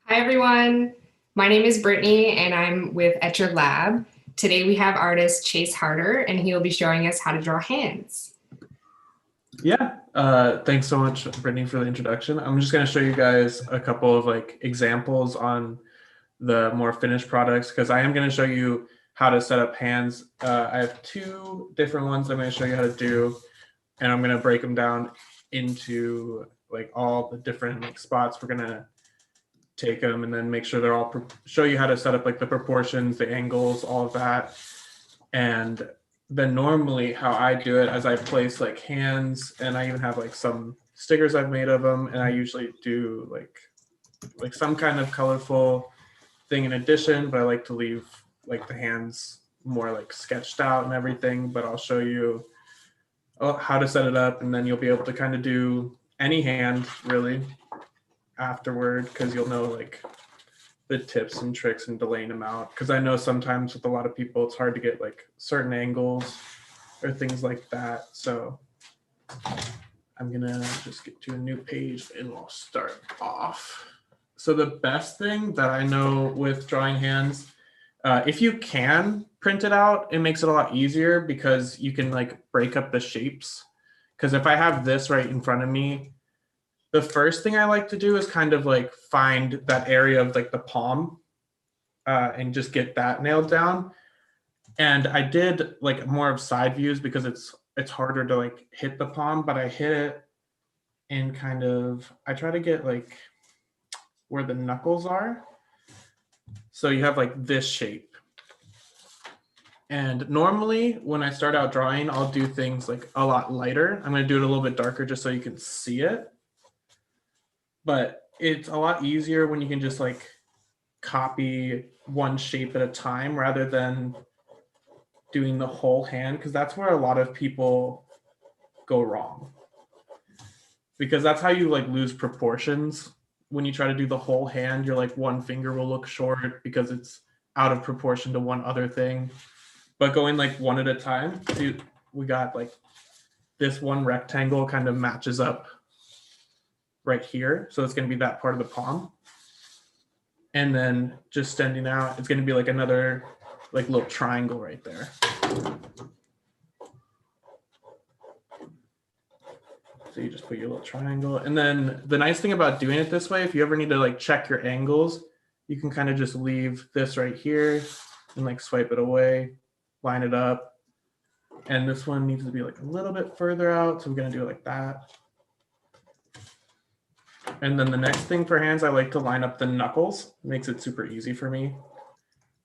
Hi everyone, my name is Brittany and I'm with Etchr Lab. Today we have artist Chase Harter and he will be showing us how to draw hands. Yeah, thanks so much, Brittany, for the introduction. I'm just going to show you guys a couple of examples on the more finished products because I am going to show you how to set up hands. I have two different ones I'm going to show you how to do, and I'm going to break them down into all the different spots. We're going to take them and then make sure they're all show you how to set up the proportions, the angles, all of that. And then normally how I do it is I place hands, and I even have some stickers I've made of them, and I usually do like some kind of colorful thing in addition, but I like to leave the hands more sketched out and everything. But I'll show you how to set it up, and then you'll be able to kind of do any hand really afterward, because you'll know the tips and tricks and delaying them out. Because I know sometimes with a lot of people, it's hard to get certain angles or things like that. So I'm gonna just get to a new page and we'll start off. So the best thing that I know with drawing hands, if you can print it out, it makes it a lot easier because you can break up the shapes. Because if I have this right in front of me, the first thing I like to do is kind of find that area of the palm and just get that nailed down. And I did more of side views because it's harder to hit the palm, but I hit it in kind of, I try to get where the knuckles are. So you have this shape. And normally when I start out drawing, I'll do things a lot lighter. I'm going to do it a little bit darker just so you can see it. But it's a lot easier when you can just copy one shape at a time rather than doing the whole hand, because that's where a lot of people go wrong. Because that's how you lose proportions. When you try to do the whole hand, you're one finger will look short because it's out of proportion to one other thing. But going one at a time, we got this one rectangle kind of matches up right here. So it's going to be that part of the palm. And then just standing out, it's going to be another little triangle right there. So you just put your little triangle. And then the nice thing about doing it this way, if you ever need to check your angles, you can kind of just leave this right here and swipe it away, line it up. And this one needs to be a little bit further out. So we're going to do it like that. And then the next thing for hands, I like to line up the knuckles. It makes it super easy for me.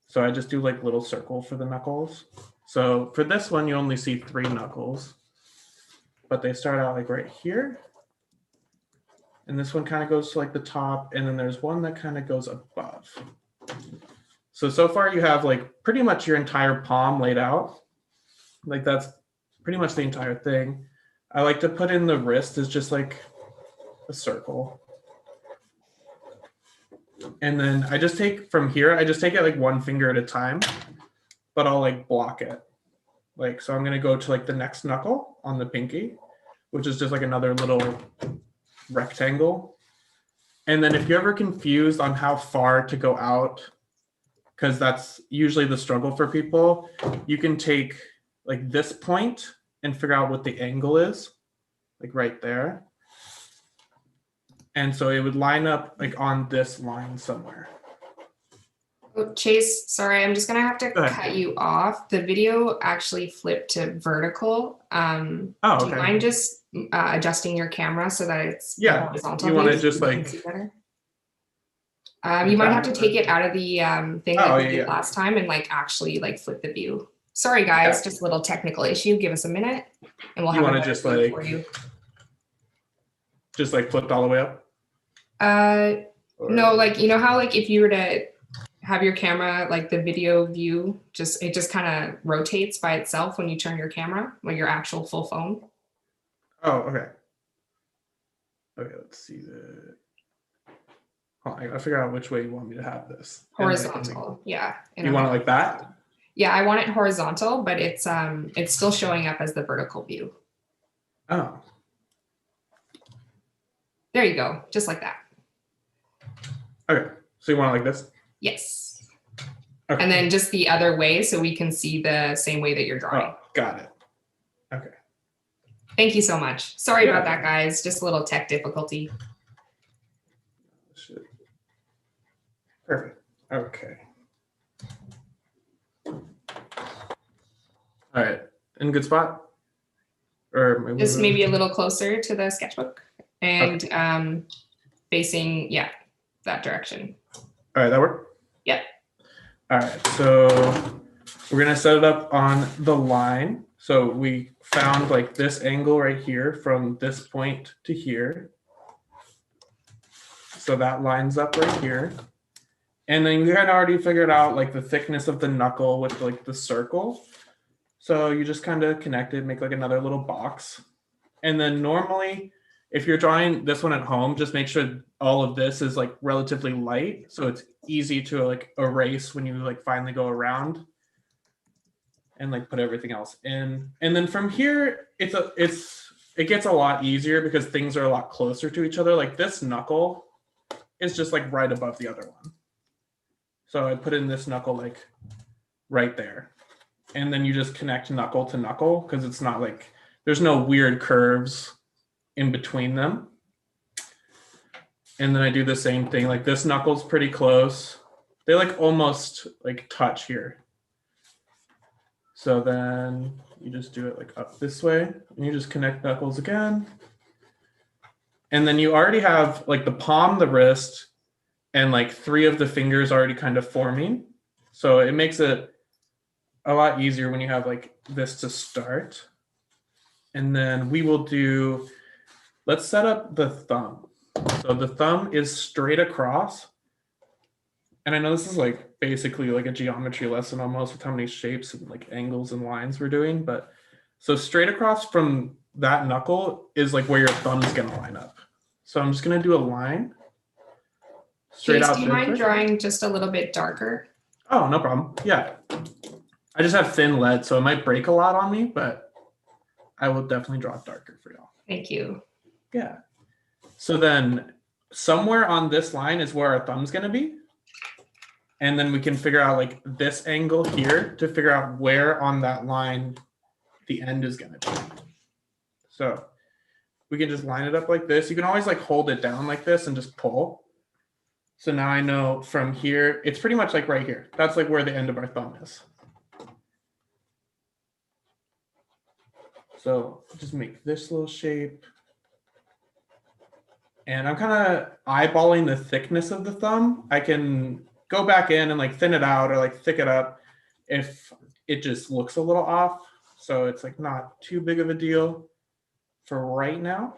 So I just do little circle for the knuckles. So for this one, you only see 3 knuckles, but they start out right here. And this one kind of goes to the top, and then there's one that kind of goes above. So far you have pretty much your entire palm laid out. That's pretty much the entire thing. I like to put in the wrist as just a circle. And then I just take from here, I just take it one finger at a time, but I'll block it. So I'm going to go to the next knuckle on the pinky, which is just another little rectangle. And then if you're ever confused on how far to go out, because that's usually the struggle for people, you can take this point and figure out what the angle is, right there. And so it would line up on this line somewhere. Oh, Chase, sorry, I'm just gonna have to cut you off. The video actually flipped to vertical. Do you mind just adjusting your camera so that it's horizontal? You want to just you might have to take it out of the thing we did last time and actually flip the view. Sorry guys, just a little technical issue. Give us a minute and we'll have a just for you. Just flipped all the way up? No, you know how if you were to have your camera the video view, it just kind of rotates by itself when you turn your camera, your actual full phone. Oh, okay. Okay, let's see the. Oh, I gotta figure out which way you want me to have this. Horizontal, yeah. You want it like that? Yeah, I want it horizontal, but it's still showing up as the vertical view. Oh. There you go, just like that. Okay, So you want it like this? Yes. Okay. And then just the other way so we can see the same way that you're drawing. Oh, got it. Okay. Thank you so much. Sorry about that, guys. Just a little tech difficulty. Perfect. Okay. All right. In good spot? Or maybe just maybe a little closer to the sketchbook and okay. Facing, yeah, that direction. All right, that work? Yep. All right, so we're gonna set it up on the line. So we found like this angle right here from this point to here. So that lines up right here. And then you kind of already figured out like the thickness of the knuckle with like the circle. So you just kind of connect it, make like another little box. And then normally, if you're drawing this one at home, just make sure all of this is like relatively light. So it's easy to like erase when you like finally go around and like put everything else in. And then from here, it gets a lot easier because things are a lot closer to each other. Like this knuckle is just like right above the other one. So I put in this knuckle like right there. And then you just connect knuckle to knuckle because it's not like, there's no weird curves in between them. And then I do the same thing, like this knuckle's pretty close. They like almost like touch here. So then you just do it like up this way and you just connect knuckles again. And then you already have like the palm, the wrist, and like 3 of the fingers already kind of forming. So it makes it a lot easier when you have like this to start. And then we will do, let's set up the thumb. So the thumb is straight across. And I know this is like basically like a geometry lesson almost with how many shapes and like angles and lines we're doing. But so straight across from that knuckle is like where your thumb is gonna line up. So I'm just gonna do a line straight out. Do you mind drawing just a little bit darker? Oh, no problem. Yeah. I just have thin lead, so it might break a lot on me, but I will definitely draw it darker for y'all. Thank you. Yeah. So then somewhere on this line is where our thumb's going to be. And then we can figure out like this angle here to figure out where on that line the end is going to be. So we can just line it up like this. You can always like hold it down like this and just pull. So now I know from here, it's pretty much like right here. That's like where the end of our thumb is. So just make this little shape. And I'm kind of eyeballing the thickness of the thumb. I can go back in and like thin it out or like thick it up if it just looks a little off. So it's like not too big of a deal for right now.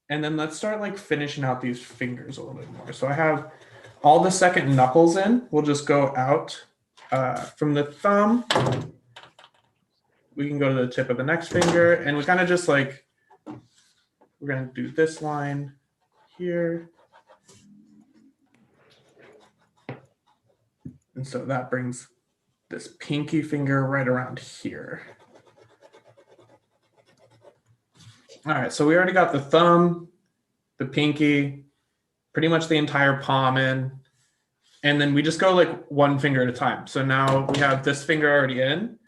And then let's start like finishing out these fingers a little bit more. So I have all the second knuckles in. We'll just go out from the thumb. We can go to the tip of the next finger and we kind of just like, we're going to do this line here. And so that brings this pinky finger right around here. All right, so we already got the thumb, the pinky, pretty much the entire palm in. And then we just go like one finger at a time. So now we have this finger already in.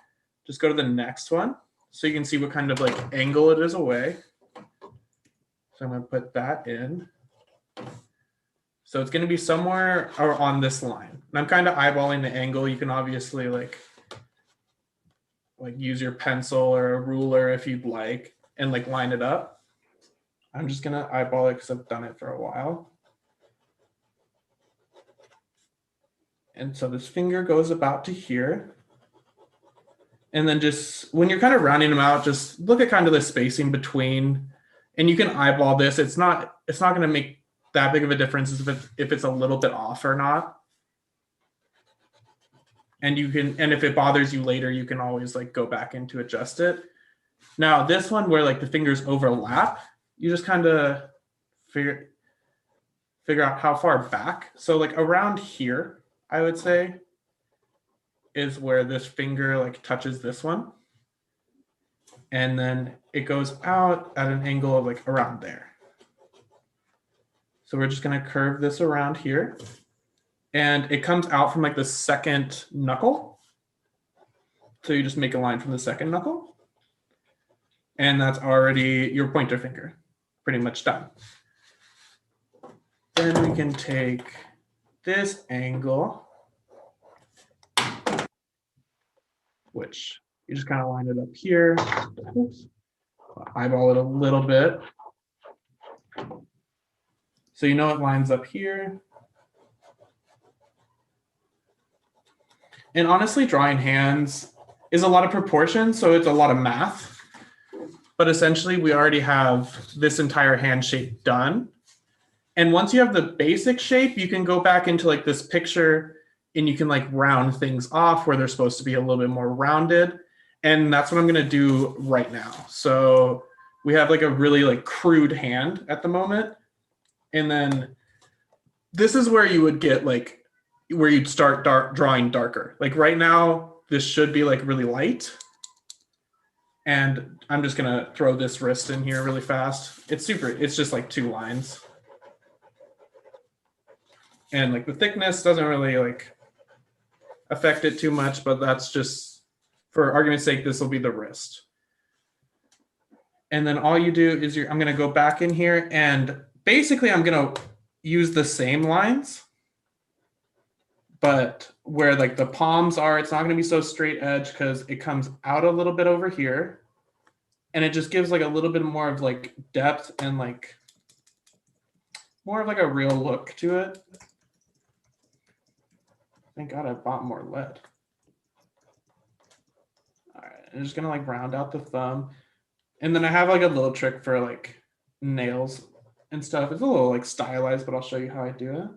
Just go to the next one. So you can see what kind of like angle it is away. So I'm going to put that in. So it's going to be somewhere on this line. And I'm kind of eyeballing the angle. You can obviously like use your pencil or a ruler if you'd like and like line it up. I'm just going to eyeball it because I've done it for a while. And so this finger goes about to here. And then just when you're kind of rounding them out, just look at kind of the spacing between, and you can eyeball this. It's not going to make that big of a difference if it's a little bit off or not. And you can, and if it bothers you later, you can always like go back in to adjust it. Now this one where like the fingers overlap, you just kind of figure out how far back. So like around here, I would say, is where this finger like touches this one. And then it goes out at an angle of like around there. So we're just going to curve this around here. And it comes out from like the second knuckle. So you just make a line from the second knuckle. And that's already your pointer finger, pretty much done. Then we can take this angle, which you just kind of line it up here. Oops. Eyeball it a little bit. So you know it lines up here. And honestly, drawing hands is a lot of proportion, so it's a lot of math. But essentially, we already have this entire hand shape done. And once you have the basic shape, you can go back into like this picture and you can like round things off where they're supposed to be a little bit more rounded. And that's what I'm going to do right now. So we have like a really like crude hand at the moment. And then this is where you would get like, where you'd start drawing darker. Like right now, this should be like really light. And I'm just gonna throw this wrist in here really fast. It's just like 2 lines. And like the thickness doesn't really like affect it too much, but that's just, for argument's sake, this will be the wrist. And then all you do is I'm gonna go back in here and basically I'm gonna use the same lines, but where like the palms are, it's not gonna be so straight edge because it comes out a little bit over here. And it just gives like a little bit more of like depth and like more of like a real look to it. Thank God I bought more lead. All right, I'm just gonna like round out the thumb. And then I have like a little trick for like nails and stuff. It's a little like stylized, but I'll show you how I do it.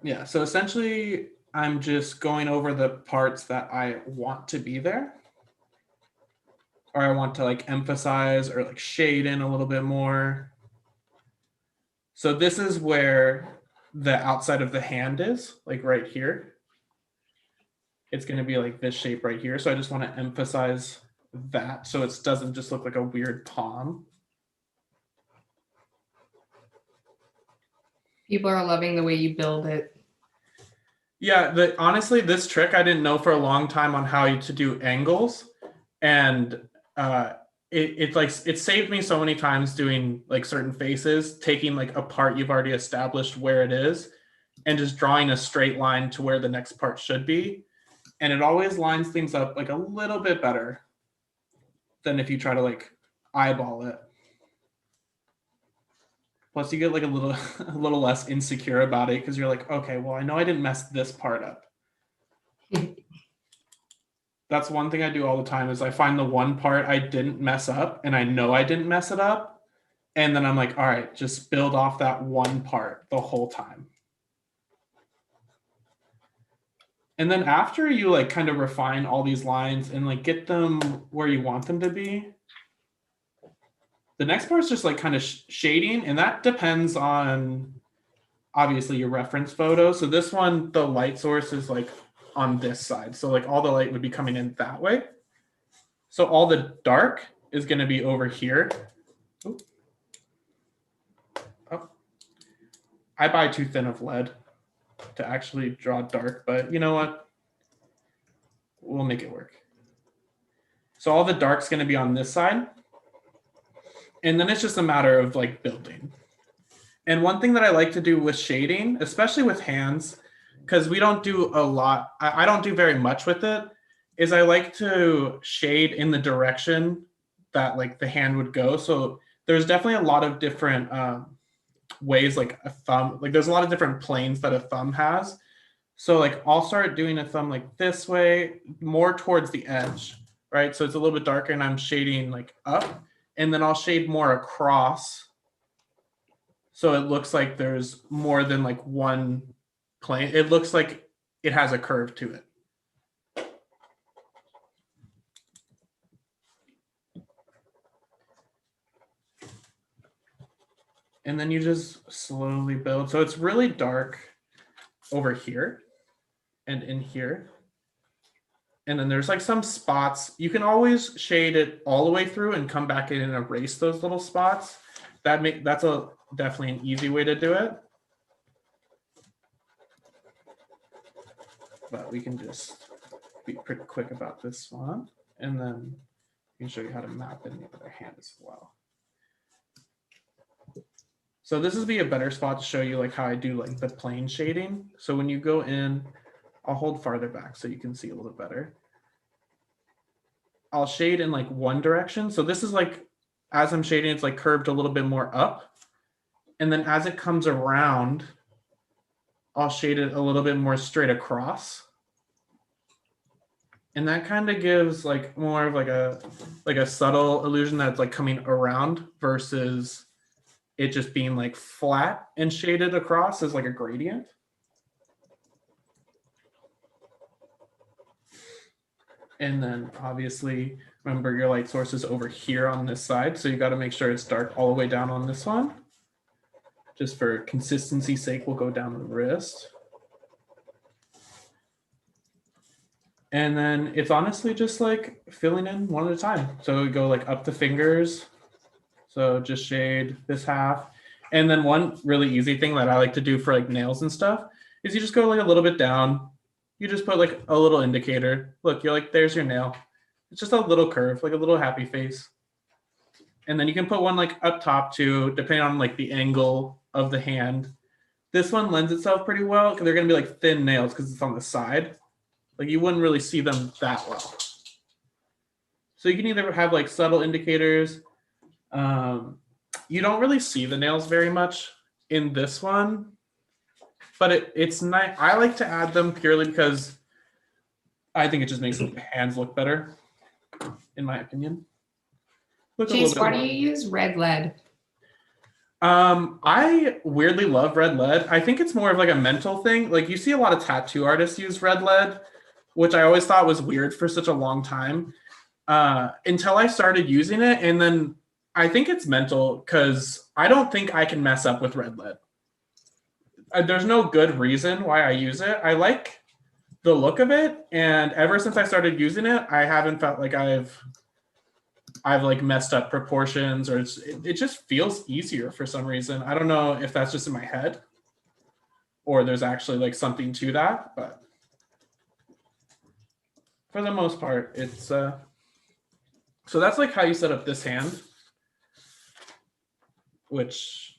Yeah, so essentially I'm just going over the parts that I want to be there, or I want to like emphasize or like shade in a little bit more. So this is where the outside of the hand is, like right here. It's going to be like this shape right here. So I just want to emphasize that so it doesn't just look like a weird palm. People are loving the way you build it. Yeah, honestly, this trick I didn't know for a long time on how to do angles. And it saved me so many times doing like certain faces, taking like a part you've already established where it is and just drawing a straight line to where the next part should be. And it always lines things up like a little bit better than if you try to like eyeball it. Plus you get like a little less insecure about it because you're like, okay, well, I know I didn't mess this part up. That's one thing I do all the time is I find the one part I didn't mess up and I know I didn't mess it up. And then I'm like, all right, just build off that one part the whole time. And then after you like kind of refine all these lines and like get them where you want them to be, the next part is just like kind of shading, and that depends on obviously your reference photo. So this one, the light source is like on this side. So like all the light would be coming in that way. So all the dark is going to be over here. Ooh. Oh. I buy too thin of lead to actually draw dark, but you know what? We'll make it work. So all the dark's going to be on this side. And then it's just a matter of like building. And one thing that I like to do with shading, especially with hands, because we don't do a lot, I don't do very much with it, is I like to shade in the direction that like the hand would go. So there's definitely a lot of different ways, like a thumb, like there's a lot of different planes that a thumb has. So like I'll start doing a thumb like this way, more towards the edge, right? So it's a little bit darker and I'm shading like up, and then I'll shade more across. So it looks like there's more than like one plane. It looks like it has a curve to it. And then you just slowly build. So it's really dark over here and in here. And then there's like some spots. You can always shade it all the way through and come back in and erase those little spots. That's definitely an easy way to do it. But we can just be pretty quick about this one. And then I can show you how to map in the other hand as well. So this would be a better spot to show you like how I do like the plane shading. So when you go in, I'll hold farther back so you can see a little better. I'll shade in like one direction. So this is like, as I'm shading, it's like curved a little bit more up. And then as it comes around, I'll shade it a little bit more straight across. And that kind of gives like more of like a subtle illusion that's like coming around versus it just being like flat and shaded across as like a gradient. And then obviously remember your light source is over here on this side. So you got to make sure it's dark all the way down on this one. Just for consistency's sake, we'll go down the wrist. And then it's honestly just like filling in one at a time. So we go like up the fingers. So just shade this half. And then one really easy thing that I like to do for like nails and stuff is you just go like a little bit down. You just put like a little indicator. Look, you're like, there's your nail. It's just a little curve, like a little happy face. And then you can put one like up top too, depending on like the angle of the hand. This one lends itself pretty well because they're gonna be like thin nails because it's on the side. Like you wouldn't really see them that well. So you can either have like subtle indicators. You don't really see the nails very much in this one, but it's nice. I like to add them purely because I think it just makes the hands look better, in my opinion. Chase, why do you use red lead? I weirdly love red lead. I think it's more of like a mental thing. Like you see a lot of tattoo artists use red lead, which I always thought was weird for such a long time, until I started using it. And then I think it's mental because I don't think I can mess up with red lead. There's no good reason why I use it. I like the look of it. And ever since I started using it, I haven't felt like I've like messed up proportions or it just feels easier for some reason. I don't know if that's just in my head or there's actually like something to that, but for the most part, it's, so that's like how you set up this hand, which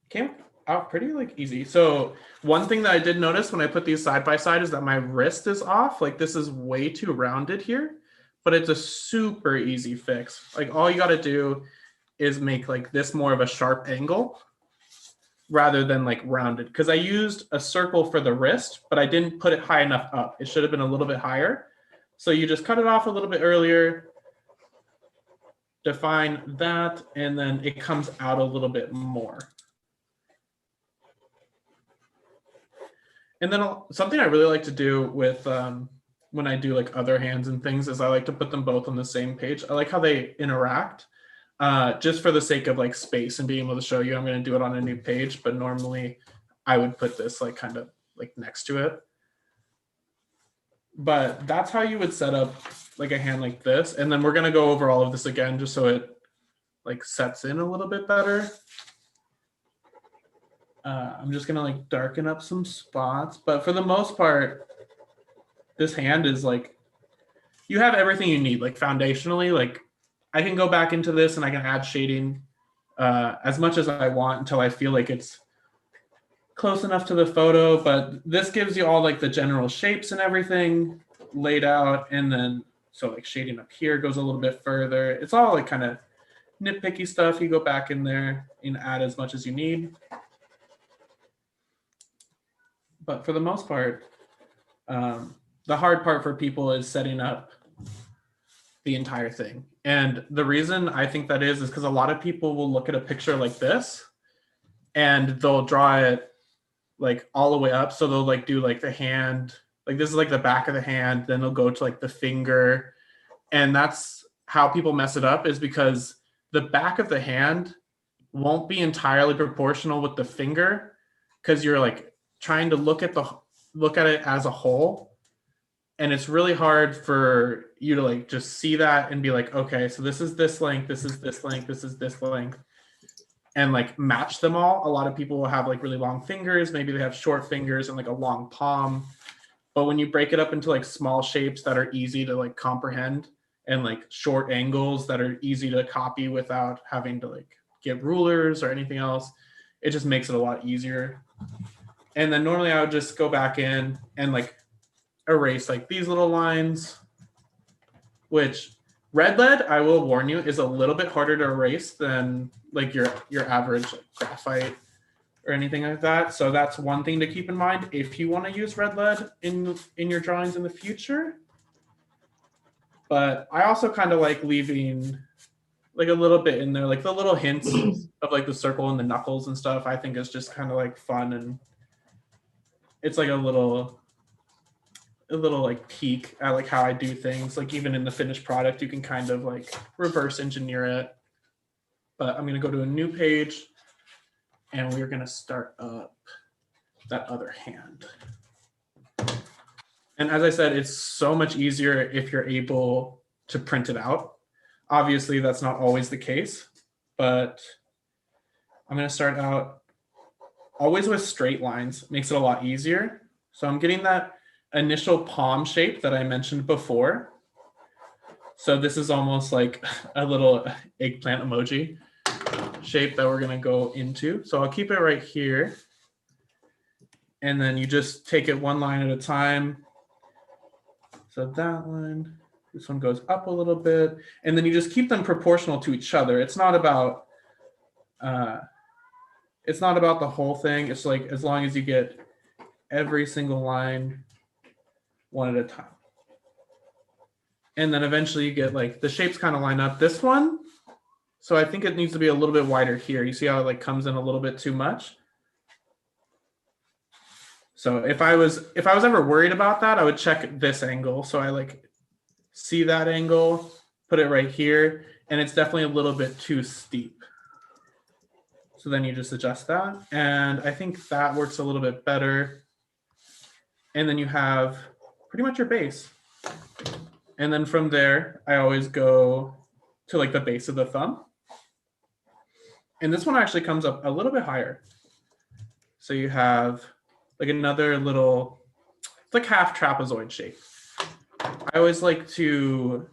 came out pretty like easy. So one thing that I did notice when I put these side by side is that my wrist is off. Like this is way too rounded here, but it's a super easy fix. Like all you got to do is make like this more of a sharp angle rather than like rounded. Because I used a circle for the wrist, but I didn't put it high enough up. It should have been a little bit higher. So you just cut it off a little bit earlier, define that, and then it comes out a little bit more. And then something I really like to do with when I do like other hands and things is I like to put them both on the same page. I like how they interact just for the sake of like space and being able to show you I'm going to do it on a new page. But normally I would put this like kind of like next to it. But that's how you would set up like a hand like this. And then we're going to go over all of this again just so it like sets in a little bit better. I'm just gonna like darken up some spots, but for the most part, this hand is like, you have everything you need, like foundationally, like I can go back into this and I can add shading as much as I want until I feel like it's close enough to the photo, but this gives you all like the general shapes and everything laid out. And then, so like shading up here goes a little bit further. It's all like kind of nitpicky stuff. You go back in there and add as much as you need. But for the most part, the hard part for people is setting up the entire thing. And the reason I think that is because a lot of people will look at a picture like this and they'll draw it like all the way up. So they'll like do like the hand, like this is like the back of the hand, then they'll go to like the finger. And that's how people mess it up, is because the back of the hand won't be entirely proportional with the finger because you're like trying to look at it as a whole. And it's really hard for you to like just see that and be like, okay, so this is this length, this is this length, this is this length, and like match them all. A lot of people will have like really long fingers, maybe they have short fingers and like a long palm. But when you break it up into like small shapes that are easy to like comprehend, and like short angles that are easy to copy without having to like get rulers or anything else, it just makes it a lot easier. And then normally I would just go back in and like erase like these little lines, which red lead, I will warn you, is a little bit harder to erase than like your average like graphite or anything like that. So that's one thing to keep in mind if you want to use red lead in your drawings in the future. But I also kind of like leaving like a little bit in there, like the little hints of like the circle and the knuckles and stuff. I think is just kind of like fun, and it's like a little like peek at like how I do things. Like even in the finished product, you can kind of like reverse engineer it. But I'm going to go to a new page, and we're going to start up that other hand. And as I said, it's so much easier if you're able to print it out. Obviously, that's not always the case, but I'm going to start out always with straight lines. Makes it a lot easier. So I'm getting that initial palm shape that I mentioned before. So this is almost like a little eggplant emoji shape that we're going to go into. So I'll keep it right here. And then you just take it one line at a time. So that one, this one goes up a little bit, and then you just keep them proportional to each other. It's not about the whole thing. It's like as long as you get every single line one at a time. And then eventually you get like the shapes kind of line up. This one, so I think it needs to be a little bit wider here. You see how it like comes in a little bit too much? So if I was ever worried about that, I would check this angle. So I like see that angle, put it right here, and it's definitely a little bit too steep. So then you just adjust that. And I think that works a little bit better. And then you have pretty much your base. And then from there, I always go to like the base of the thumb. And this one actually comes up a little bit higher. So you have like another little, it's like half trapezoid shape. I always like to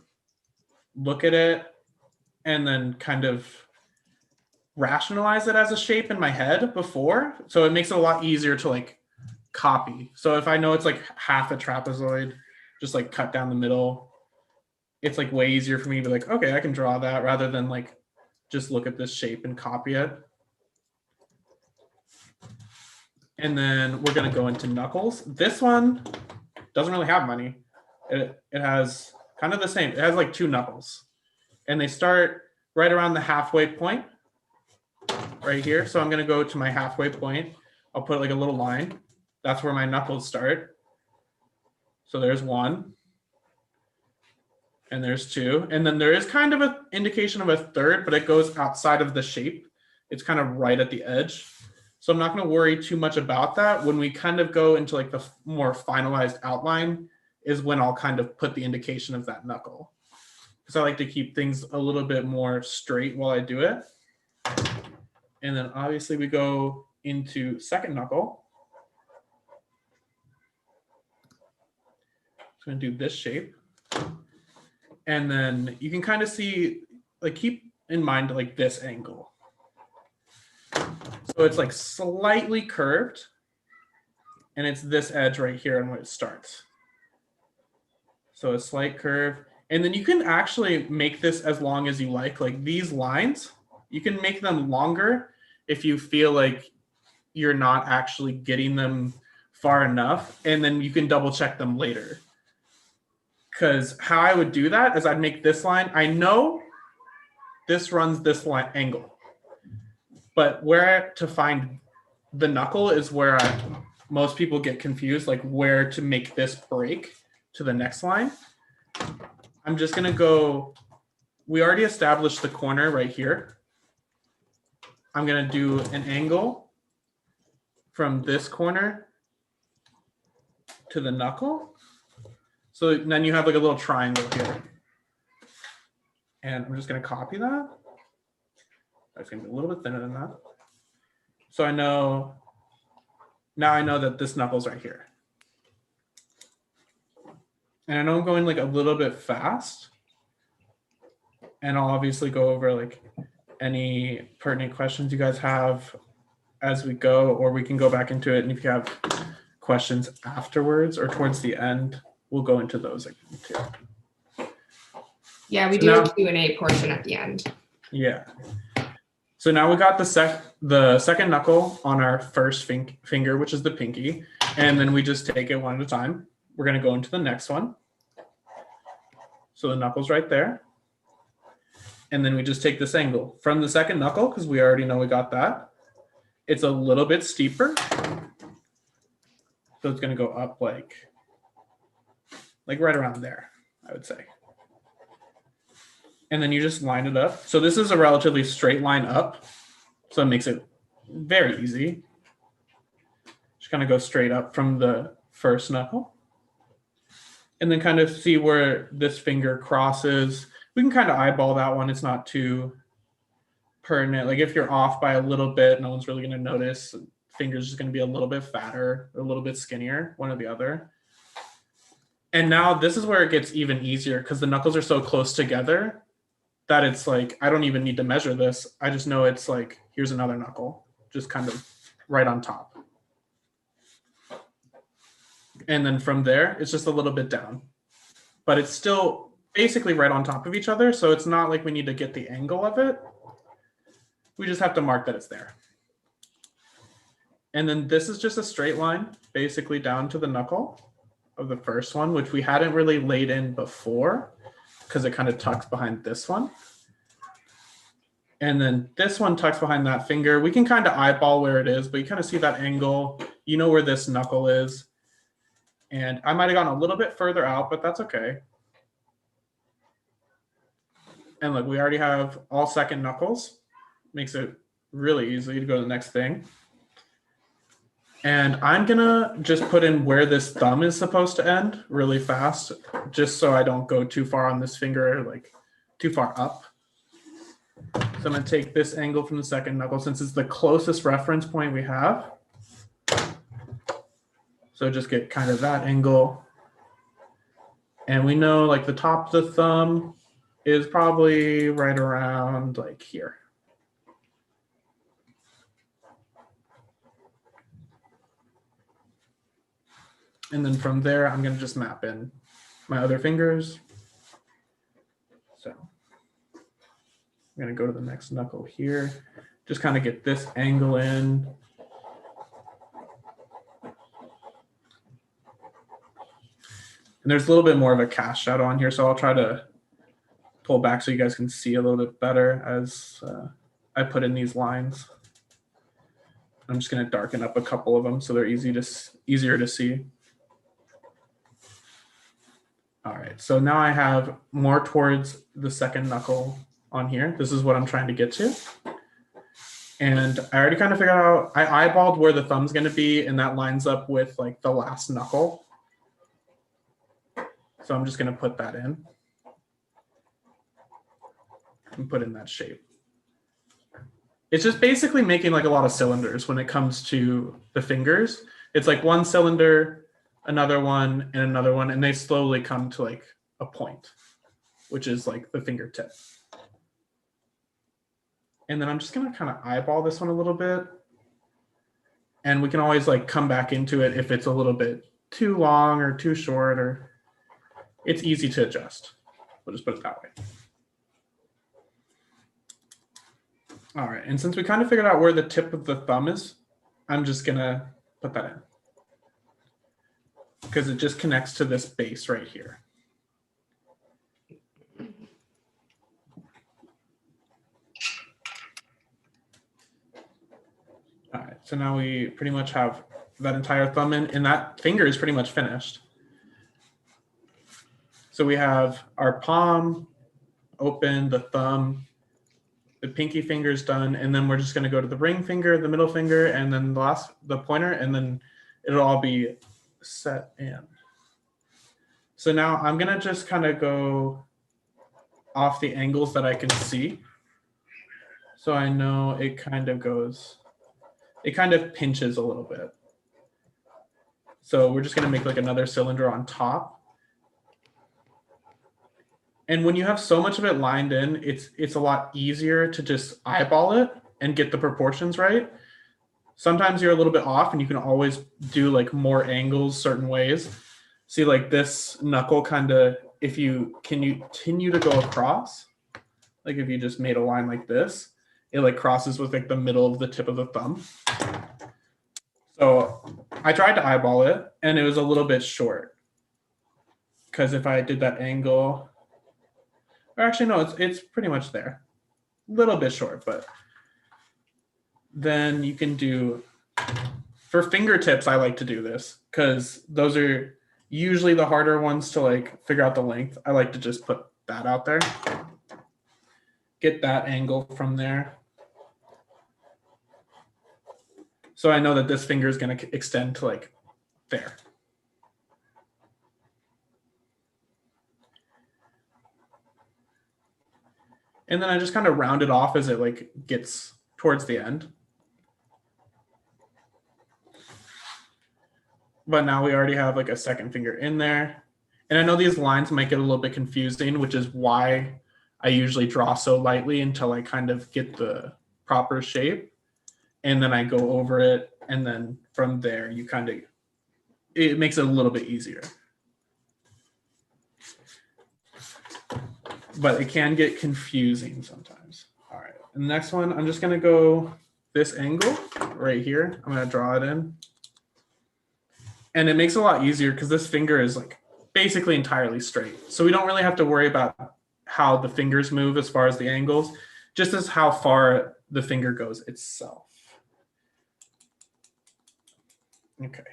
look at it and then kind of rationalize it as a shape in my head before. So it makes it a lot easier to like copy. So if I know it's like half a trapezoid, just like cut down the middle, it's like way easier for me to be like, okay, I can draw that rather than like just look at this shape and copy it. And then we're going to go into knuckles. This one doesn't really have many. It has kind of the same. It has like two knuckles. And they start right around the halfway point right here. So I'm going to go to my halfway point. I'll put like a little line. That's where my knuckles start. So there's one. And there's two. And then there is kind of an indication of a third, but it goes outside of the shape. It's kind of right at the edge. So I'm not going to worry too much about that. When we kind of go into like the more finalized outline is when I'll kind of put the indication of that knuckle. Because I like to keep things a little bit more straight while I do it. And then obviously we go into second knuckle. So I'm going to do this shape. And then you can kind of see, like keep in mind like this angle. So it's like slightly curved, and it's this edge right here and where it starts. So a slight curve. And then you can actually make this as long as you like these lines, you can make them longer if you feel like you're not actually getting them far enough, and then you can double check them later. Because how I would do that is I'd make this line. I know this runs this line angle. But where to find the knuckle is where most people get confused, like where to make this break to the next line. I'm just going to go, we already established the corner right here. I'm going to do an angle from this corner to the knuckle. So then you have like a little triangle here. And I'm just going to copy that. That's going to be a little bit thinner than that. So I know, now I know that this knuckle's right here. And I know I'm going like a little bit fast. And I'll obviously go over like any pertinent questions you guys have as we go, or we can go back into it. And if you have questions afterwards or towards the end, we'll go into those again too. Yeah, we do a Q&A portion at the end. Yeah. So now we got the second knuckle on our first finger, which is the pinky. And then we just take it one at a time. We're going to go into the next one. So the knuckle's right there. And then we just take this angle from the second knuckle, because we already know we got that. It's a little bit steeper. So it's going to go up like right around there, I would say. And then you just line it up. So this is a relatively straight line up. So it makes it very easy. Just kind of go straight up from the first knuckle. And then kind of see where this finger crosses. We can kind of eyeball that one. It's not too pertinent. Like if you're off by a little bit, no one's really going to notice. Finger's just going to be a little bit fatter, or a little bit skinnier, one or the other. And now this is where it gets even easier, because the knuckles are so close together that it's like, I don't even need to measure this. I just know it's like, here's another knuckle, just kind of right on top. And then from there, it's just a little bit down, but it's still basically right on top of each other. So it's not like we need to get the angle of it. We just have to mark that it's there. And then this is just a straight line, basically down to the knuckle of the first one, which we hadn't really laid in before, because it kind of tucks behind this one. And then this one tucks behind that finger. We can kind of eyeball where it is, but you kind of see that angle. You know where this knuckle is. And I might have gone a little bit further out, but that's okay. And look, we already have all second knuckles. Makes it really easy to go to the next thing. And I'm gonna just put in where this thumb is supposed to end really fast, just so I don't go too far on this finger, like too far up. So I'm gonna take this angle from the second knuckle, since it's the closest reference point we have. So just get kind of that angle. And we know like the top of the thumb is probably right around like here. And then from there, I'm going to just map in my other fingers. So I'm going to go to the next knuckle here. Just kind of get this angle in. And there's a little bit more of a cast shadow on here, so I'll try to pull back so you guys can see a little bit better as I put in these lines. I'm just going to darken up a couple of them so they're easier to see. All right, so now I have more towards the second knuckle on here. This is what I'm trying to get to. And I already kind of figured out, I eyeballed where the thumb's going to be, and that lines up with like the last knuckle. So I'm just going to put that in and put in that shape. It's just basically making like a lot of cylinders when it comes to the fingers. It's like one cylinder, another one, and they slowly come to like a point, which is like the fingertip. And then I'm just gonna kind of eyeball this one a little bit. And we can always like come back into it if it's a little bit too long or too short, or it's easy to adjust. We'll just put it that way. All right, and since we kind of figured out where the tip of the thumb is, I'm just gonna put that in, because it just connects to this base right here. All right, so now we pretty much have that entire thumb in, and that finger is pretty much finished. So we have our palm open, the thumb, the pinky finger's done, and then we're just gonna go to the ring finger, the middle finger, and then the pointer, and then it'll all be set in. So now I'm gonna just kind of go off the angles that I can see. So I know it kind of goes, it kind of pinches a little bit. So we're just gonna make like another cylinder on top. And when you have so much of it lined in, it's a lot easier to just eyeball it and get the proportions right. Sometimes you're a little bit off and you can always do like more angles certain ways. See, like this knuckle kind of, if you continue to go across, like if you just made a line like this, it like crosses with like the middle of the tip of the thumb. So I tried to eyeball it and it was a little bit short. Because if I did that angle, or actually no, it's pretty much there. A little bit short, but then you can do, for fingertips, I like to do this because those are usually the harder ones to like figure out the length. I like to just put that out there. Get that angle from there. So I know that this finger is going to extend to like there. And then I just kind of round it off as it like gets towards the end. But now we already have like a second finger in there. And I know these lines might get a little bit confusing, which is why I usually draw so lightly until I kind of get the proper shape. And then I go over it. And then from there, you kind of, it makes it a little bit easier. But it can get confusing sometimes. All right, and the next one, I'm just gonna go this angle right here. I'm gonna draw it in. And it makes it a lot easier because this finger is like basically entirely straight. So we don't really have to worry about how the fingers move as far as the angles, just as how far the finger goes itself. Okay.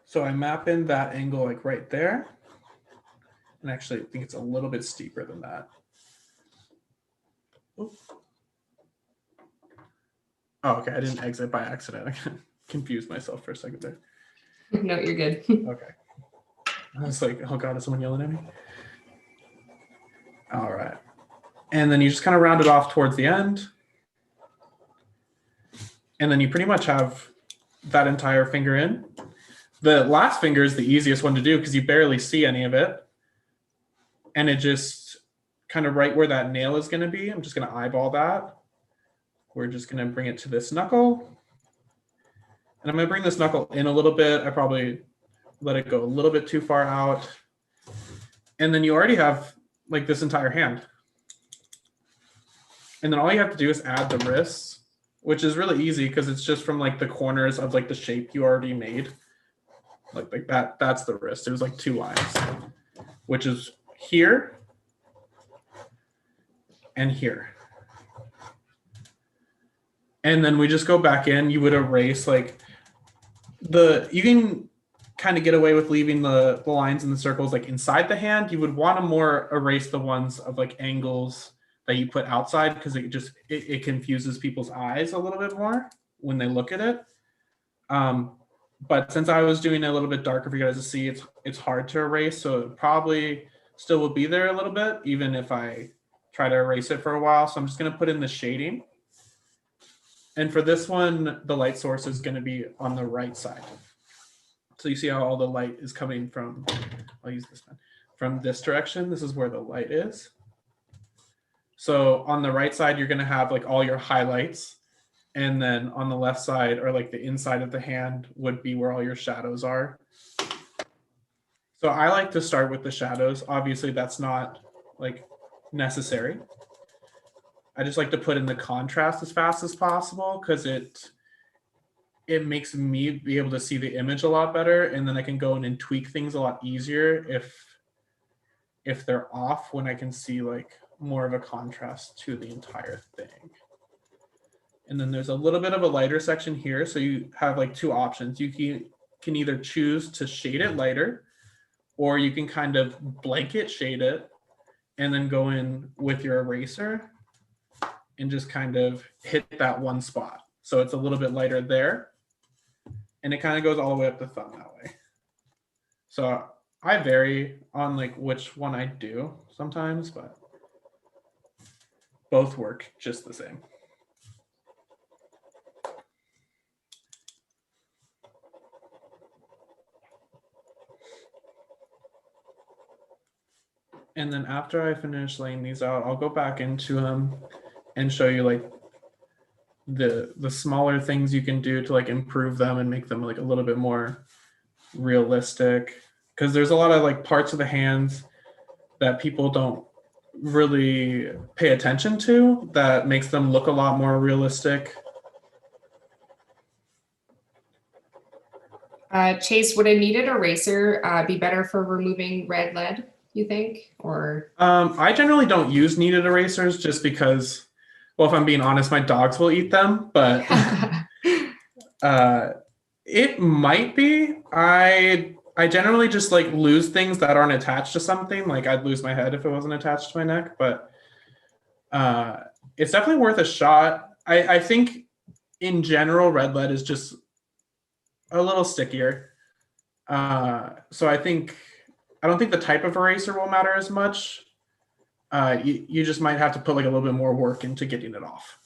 So I map in that angle like right there. And actually, I think it's a little bit steeper than that. Oops. Oh, okay. I didn't exit by accident. I confused myself for a second there. No, you're good. Okay. I was like, oh God, is someone yelling at me? All right. And then you just kind of round it off towards the end. And then you pretty much have that entire finger in. The last finger is the easiest one to do because you barely see any of it. And it just kind of right where that nail is going to be. I'm just going to eyeball that. We're just going to bring it to this knuckle. And I'm going to bring this knuckle in a little bit. I probably let it go a little bit too far out. And then you already have like this entire hand. And then all you have to do is add the wrists, which is really easy because it's just from like the corners of like the shape you already made. Like that, that's the wrist. It was like 2 lines, which is here and here. And then we just go back in. You would erase like you can kind of get away with leaving the lines and the circles like inside the hand. You would want to more erase the ones of like angles that you put outside because it confuses people's eyes a little bit more when they look at it. But since I was doing it a little bit darker for you guys to see, it's hard to erase. So it probably still will be there a little bit, even if I try to erase it for a while. So I'm just going to put in the shading. And for this one, the light source is going to be on the right side. So you see how all the light is coming from, I'll use this one, from this direction. This is where the light is. So on the right side, you're going to have like all your highlights. And then on the left side, or like the inside of the hand, would be where all your shadows are. So I like to start with the shadows. Obviously, that's not like necessary. I just like to put in the contrast as fast as possible because it makes me be able to see the image a lot better, and then I can go in and tweak things a lot easier if they're off, when I can see like more of a contrast to the entire thing. And then there's a little bit of a lighter section here, so you have like 2 options. You can either choose to shade it lighter, or you can kind of blanket shade it and then go in with your eraser and just kind of hit that one spot. So it's a little bit lighter there. And it kind of goes all the way up the thumb that way. So I vary on like which one I do sometimes, but both work just the same. And then after I finish laying these out, I'll go back into them and show you like the smaller things you can do to like improve them and make them like a little bit more realistic. Because there's a lot of like parts of the hands that people don't really pay attention to that makes them look a lot more realistic. Chase, would a kneaded eraser be better for removing red lead, you think? Or I generally don't use kneaded erasers just because, well, if I'm being honest, my dogs will eat them, but it might be. I generally just like lose things that aren't attached to something. Like I'd lose my head if it wasn't attached to my neck, but it's definitely worth a shot. I think in general, red lead is just a little stickier. So I don't think the type of eraser will matter as much. You just might have to put like a little bit more work into getting it off.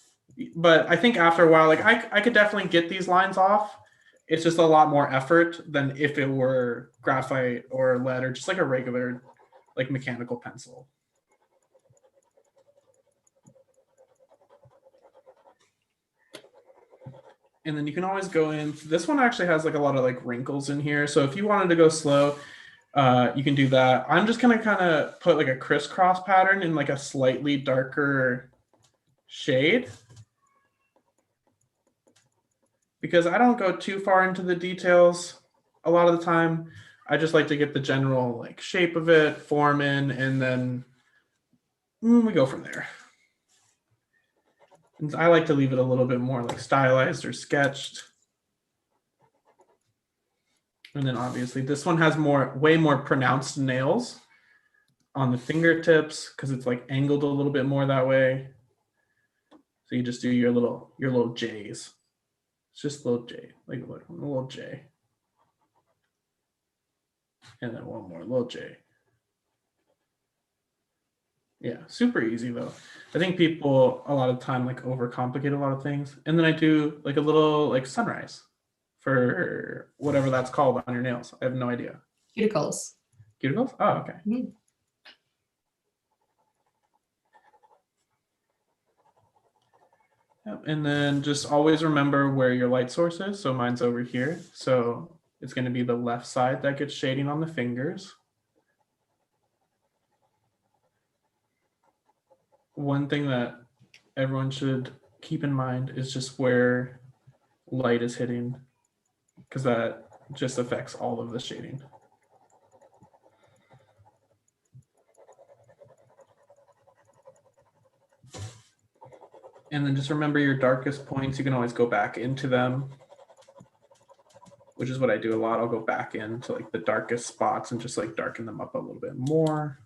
But I think after a while, like I could definitely get these lines off. It's just a lot more effort than if it were graphite or lead or just like a regular like mechanical pencil. And then you can always go in. This one actually has like a lot of like wrinkles in here. So if you wanted to go slow, you can do that. I'm just gonna kind of put like a crisscross pattern in like a slightly darker shade, because I don't go too far into the details a lot of the time. I just like to get the general like shape of it, form in, and then we go from there. And I like to leave it a little bit more like stylized or sketched. And then obviously this one has way more pronounced nails on the fingertips because it's like angled a little bit more that way. So you just do your little J's. It's just a little J, like a little J. And then one more little J. Yeah, super easy though. I think people a lot of time like overcomplicate a lot of things. And then I do like a little like sunrise for whatever that's called on your nails. I have no idea. Cuticles. Cuticles? Oh, okay. Mm-hmm. Yep. And then just always remember where your light source is. So mine's over here. So it's going to be the left side that gets shading on the fingers. One thing that everyone should keep in mind is just where light is hitting, because that just affects all of the shading. And then just remember your darkest points. You can always go back into them, which is what I do a lot. I'll go back into like the darkest spots and just like darken them up a little bit more.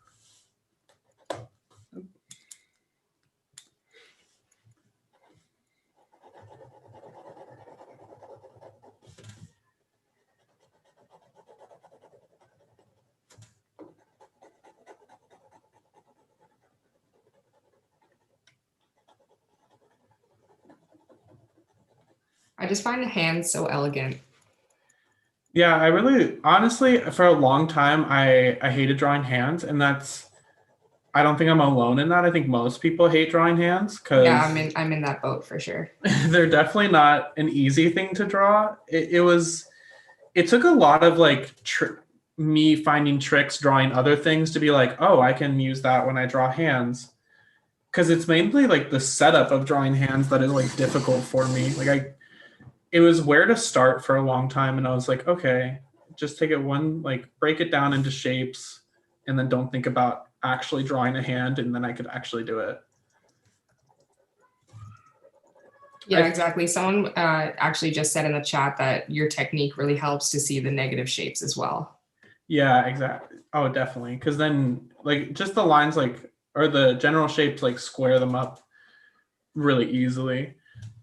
I just find the hands so elegant. Yeah, I really, honestly, for a long time, I hated drawing hands, and I don't think I'm alone in that. I think most people hate drawing hands because yeah, I'm in that boat for sure. They're definitely not an easy thing to draw. It took a lot of like me finding tricks drawing other things to be like, oh, I can use that when I draw hands. Because it's mainly like the setup of drawing hands that is like difficult for me. Like it was where to start for a long time, and I was like, okay, just take it break it down into shapes, and then don't think about actually drawing a hand, and then I could actually do it. Yeah, exactly. Someone actually just said in the chat that your technique really helps to see the negative shapes as well. Yeah, exactly. Oh, definitely. Because then like just the lines or the general shapes square them up really easily.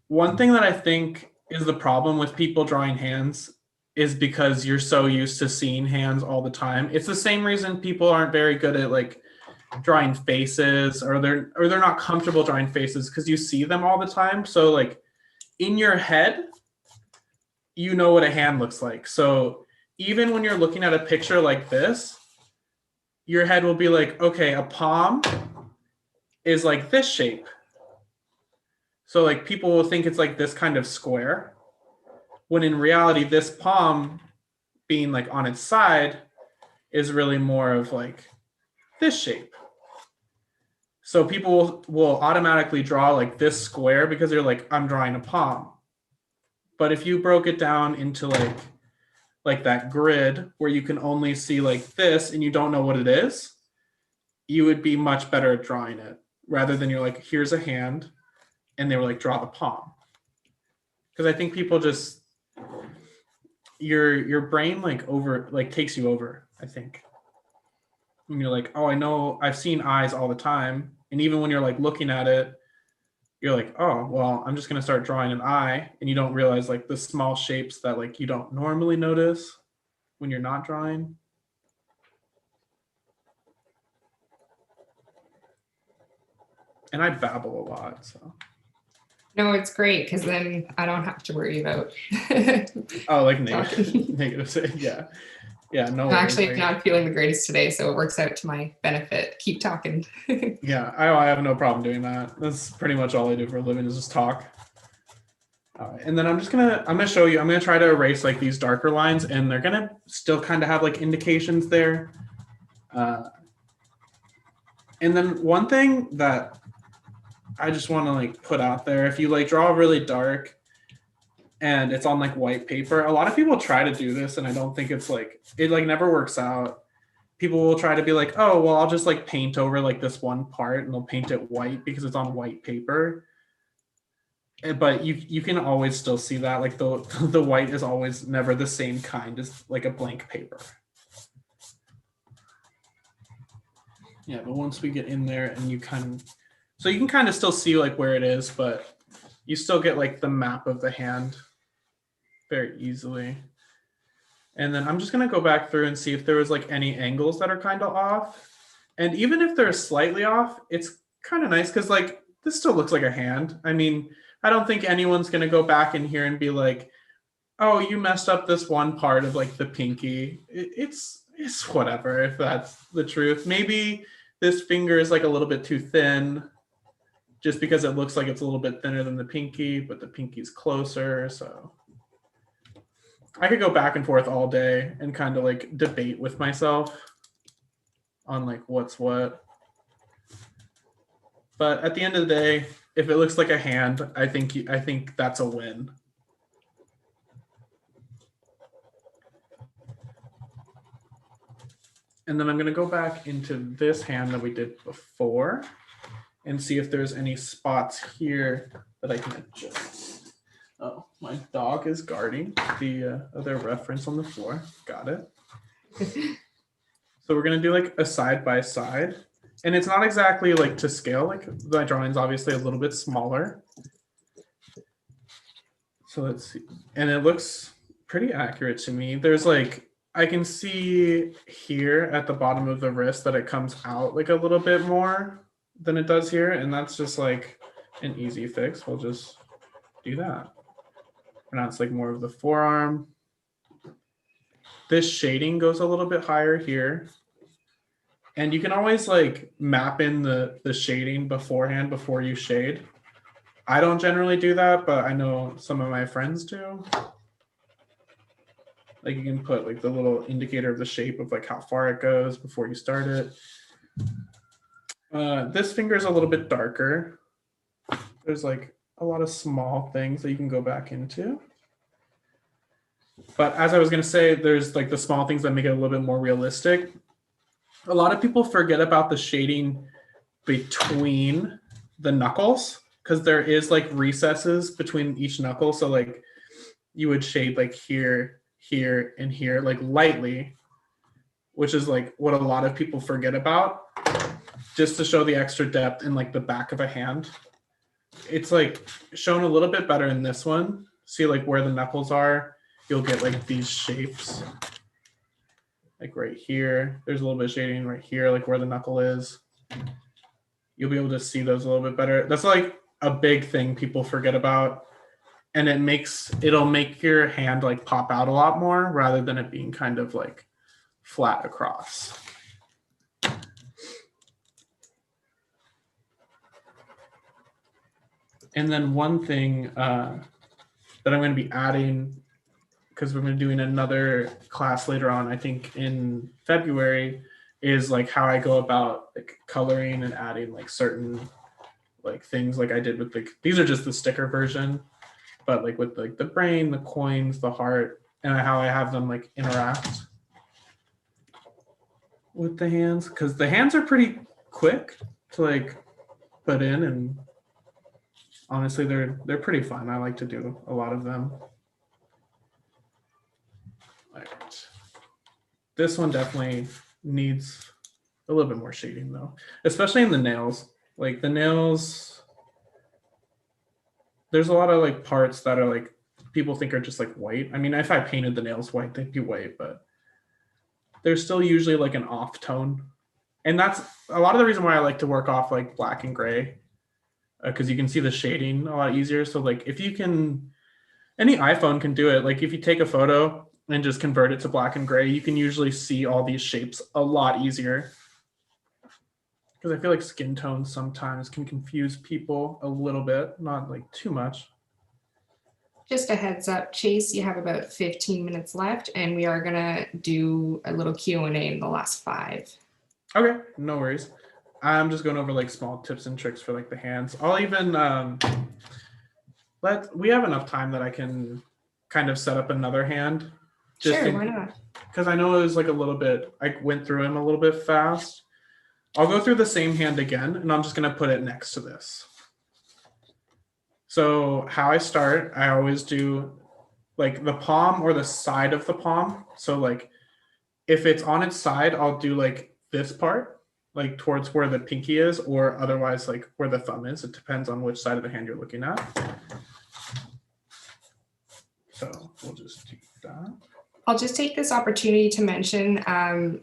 One thing that I think is the problem with people drawing hands is because you're so used to seeing hands all the time. It's the same reason people aren't very good at like drawing faces, or they're not comfortable drawing faces, because you see them all the time. So like in your head, you know what a hand looks like. So even when you're looking at a picture like this, your head will be like, okay, a palm is like this shape. So like people will think it's like this kind of square, when in reality, this palm being like on its side is really more of like this shape. So people will automatically draw like this square because they're like, I'm drawing a palm. But if you broke it down into like that grid where you can only see like this and you don't know what it is, you would be much better at drawing it, rather than you're like, here's a hand, and they were like, draw the palm. Because I think people just, your brain like takes you over, I think. And you're like, oh, I know, I've seen eyes all the time. And even when you're like looking at it, you're like, oh, well, I'm just going to start drawing an eye. And you don't realize like the small shapes that like you don't normally notice when you're not drawing. And I babble a lot, so. No, it's great, because then I don't have to worry about like negative. Yeah. Yeah, no. I'm actually not feeling the greatest today, so it works out to my benefit. Keep talking. Yeah, I have no problem doing that. That's pretty much all I do for a living, is just talk. And then I'm gonna show you, I'm gonna try to erase like these darker lines, and they're gonna still kind of have like indications there. And then one thing that I just want to like put out there, if you like draw really dark and it's on like white paper, a lot of people try to do this, and I don't think it's like, it like never works out. People will try to be like, oh, well, I'll just like paint over like this one part, and they'll paint it white because it's on white paper. But you can always still see that like the white is always never the same kind as like a blank paper. Yeah, but once we get in there and you can kind of still see like where it is, but you still get like the map of the hand very easily. And then I'm just gonna go back through and see if there was like any angles that are kind of off. And even if they're slightly off, it's kind of nice, because like this still looks like a hand. I mean, I don't think anyone's gonna go back in here and be like, oh, you messed up this one part of like the pinky. It's whatever, if that's the truth. Maybe this finger is like a little bit too thin, just because it looks like it's a little bit thinner than the pinky, but the pinky's closer. So I could go back and forth all day and kind of like debate with myself on like what's what. But at the end of the day, if it looks like a hand, I think that's a win. And then I'm going to go back into this hand that we did before and see if there's any spots here that I can adjust. Oh, my dog is guarding the other reference on the floor. Got it. So we're going to do like a side by side. And it's not exactly like to scale. Like my drawing's obviously a little bit smaller. So let's see. And it looks pretty accurate to me. There's like, I can see here at the bottom of the wrist that it comes out like a little bit more than it does here. And that's just like an easy fix. We'll just do that. And now it's like more of the forearm. This shading goes a little bit higher here. And you can always like map in the shading beforehand before you shade. I don't generally do that, but I know some of my friends do. Like you can put like the little indicator of the shape of like how far it goes before you start it. This finger is a little bit darker. There's like a lot of small things that you can go back into. But as I was gonna say, there's like the small things that make it a little bit more realistic. A lot of people forget about the shading between the knuckles, because there is like recesses between each knuckle. So like you would shade like here, here, and here, like lightly, which is like what a lot of people forget about, just to show the extra depth in like the back of a hand. It's like shown a little bit better in this one. See like where the knuckles are. you'll get like these shapes. Like right here, there's a little bit of shading right here, like where the knuckle is. You'll be able to see those a little bit better. That's like a big thing people forget about. And it'll make your hand like pop out a lot more rather than it being kind of like flat across. And then one thing that I'm going to be adding, because we're going to be doing another class later on, I think in February, is like how I go about like coloring and adding like certain like things like I did with these are just the sticker version, but like with like the brain, the coins, the heart, and how I have them like interact with the hands, because the hands are pretty quick to like put in, and honestly they're pretty fun. I like to do a lot of them. Right. This one definitely needs a little bit more shading though, especially in the nails. Like the nails, there's a lot of like parts that are like people think are just like white. I mean, if I painted the nails white, they'd be white, but there's still usually like an off tone. And that's a lot of the reason why I like to work off like black and gray, because you can see the shading a lot easier. So like if you can, any iPhone can do it. Like if you take a photo and just convert it to black and gray, you can usually see all these shapes a lot easier. Because I feel like skin tones sometimes can confuse people a little bit, not like too much. Just a heads up, Chase, you have about 15 minutes left, and we are gonna do a little Q&A in the last 5. Okay, no worries. I'm just going over like small tips and tricks for like the hands. I'll even we have enough time that I can kind of set up another hand. Sure, why not? Because I know it was like a little bit, I went through him a little bit fast. I'll go through the same hand again, and I'm just going to put it next to this. So how I start, I always do like the palm or the side of the palm. So like if it's on its side, I'll do like this part, like towards where the pinky is, or otherwise like where the thumb is. It depends on which side of the hand you're looking at. So we'll just do that. I'll just take this opportunity to mention,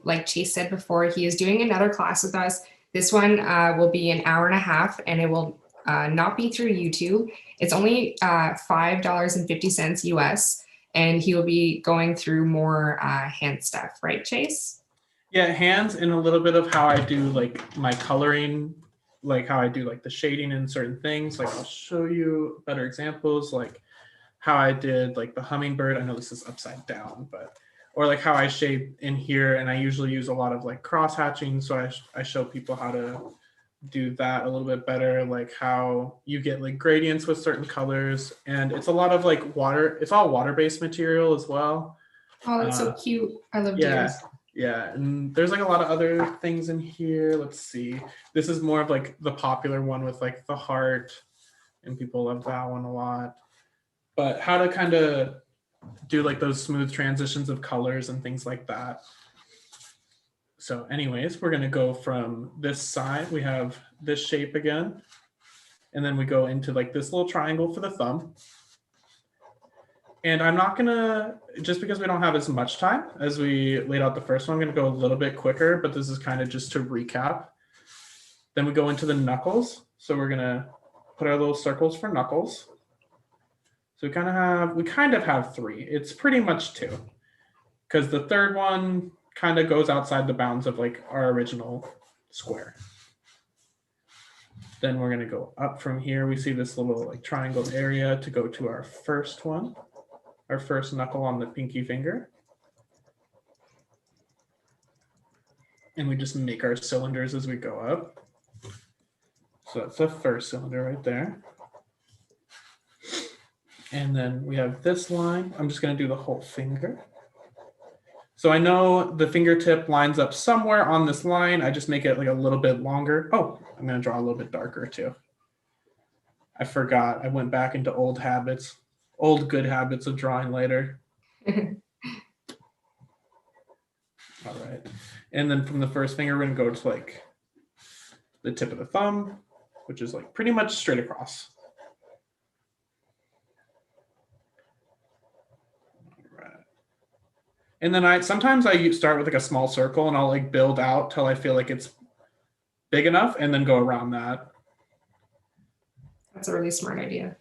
like Chase said before, he is doing another class with us. This one will be an hour and a half, and it will not be through YouTube. It's only $5.50 US, and he will be going through more hand stuff, right, Chase? Yeah, hands, and a little bit of how I do like my coloring, like how I do like the shading in certain things. Like I'll show you better examples, like how I did like the hummingbird. I know this is upside down, but or like how I shape in here, and I usually use a lot of like cross hatching. So I show people how to do that a little bit better, like how you get like gradients with certain colors, and it's a lot of like water. It's all water-based material as well. Oh, that's so cute. I love deers. Yeah, and there's like a lot of other things in here. Let's see. This is more of like the popular one with like the heart, and people love that one a lot. But how to kind of do like those smooth transitions of colors and things like that. So anyways, we're going to go from this side. We have this shape again. And then we go into like this little triangle for the thumb. And I'm not going to, just because we don't have as much time as we laid out the first one, I'm going to go a little bit quicker, but this is kind of just to recap. Then we go into the knuckles. So we're going to put our little circles for knuckles. So we kind of have 3. It's pretty much 2, because the third one kind of goes outside the bounds of like our original square. Then we're going to go up from here. We see this little like triangle area to go to our first one, our first knuckle on the pinky finger. And we just make our cylinders as we go up. So that's the first cylinder right there. And then we have this line. I'm just going to do the whole finger. So I know the fingertip lines up somewhere on this line. I just make it like a little bit longer. Oh, I'm going to draw a little bit darker too. I forgot. I went back into old habits, old good habits of drawing later. All right. And then from the first finger, we're going to go to like the tip of the thumb, which is like pretty much straight across. And then sometimes I start with like a small circle and I'll like build out till I feel like it's big enough and then go around that. That's a really smart idea.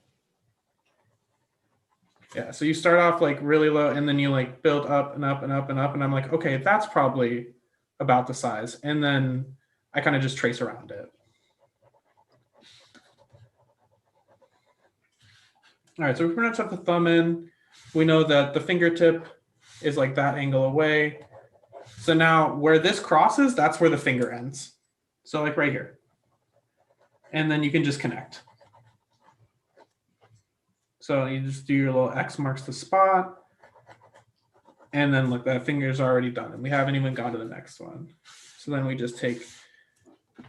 Yeah, so you start off like really low and then you like build up and up and up and up. And I'm like, okay, that's probably about the size. And then I kind of just trace around it. All right, so we pretty much have the thumb in. We know that the fingertip is like that angle away. So now where this crosses, that's where the finger ends. So like right here. And then you can just connect. So you just do your little X marks the spot. And then look, that finger's already done. And we haven't even gone to the next one. So then we just take